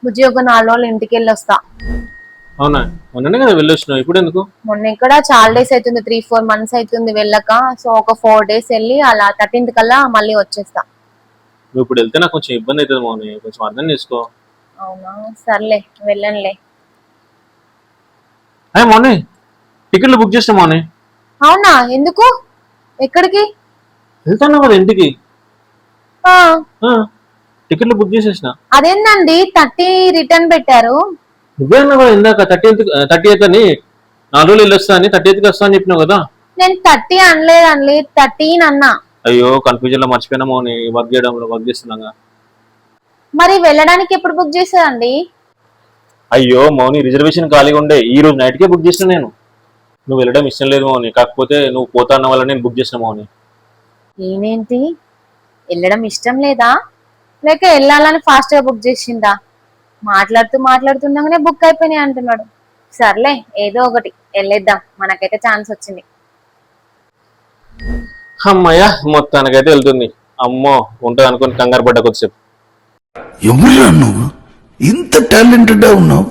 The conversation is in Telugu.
బుజ్జి ఒక 4 రోజులు ఇంటికి వెళ్ళి వస్తా. అవునా? మొన్ననే కదా వెళ్ళొచ్చినావు, ఇప్పుడు ఎందుకు? మొన్న ఇక్కడ చాలా డేస్ అవుతుంది, 3-4 months అవుతుంది వెళ్ళక. సో ఒక 4 days వెళ్ళి అలా 13th కల్లా మళ్ళీ వచ్చేస్తా. నువ్వు ఇప్పుడు వెళ్తే నాకు కొంచెం ఇబ్బంది అవుతుంది మౌని, కొంచెం అర్థం చేసుకో. అవునా, సర్లే వెళ్ళనులే. అయ్యా మౌని, టికెట్లు బుక్ చేసిన మౌని. అవునా, ఎందుకు? ఎక్కడికి? వెళ్తున్నావు కదా ఇంటికి. ఆ, ఆ, టికెట్లు బుక్ చేసేసిన. అదేందండి 30 రిటర్న్ పెట్టారు? నువ్వే అన్నావు కదా ఇందాక 30th అని, 4 రోజులు వెళ్ళొస్తా అని, 30th వస్తా అని చెప్పినావు కదా. నేను 30 అనలేదండి, 13 అన్నా. అయ్యో కన్ఫ్యూజన్ లో మర్చిపోయినా మౌని, వర్క్ చేస్తున్నాగా. మరి వెళ్ళడానికి ఎప్పుడు బుక్ చేశారండి? అయ్యో మౌని, రిజర్వేషన్ ఖాళీగా ఉండే ఈ రోజు నైట్ కే బుక్ చేసిన నేను. నువ్వు వెళ్ళడం ఇష్టం లేదు మౌని, కాకపోతే నువ్వు పోతా అన్న వల్ల నేను బుక్ చేసిన మౌని. ఏమేంటి, వెళ్ళడం ఇష్టం లేదా లేక వెళ్ళాలని ఫాస్ట్ గా బుక్ చేసిందా? మాట్లాడుతుండగానే బుక్ అయిపోయినాయి అంటున్నాడు. సర్లే ఏదో ఒకటి వెళ్ళేద్దాం, మనకైతే ఛాన్స్ వచ్చింది. అమ్మయ్య, మొత్తానికైతే వెళ్తుంది. అమ్మో ఉంటుంది అనుకుని కంగారు పడ్డ కొద్దిసేపు. ఎవరురా నువ్వు? ఇంత టాలెంటెడ్ ఉన్నావు.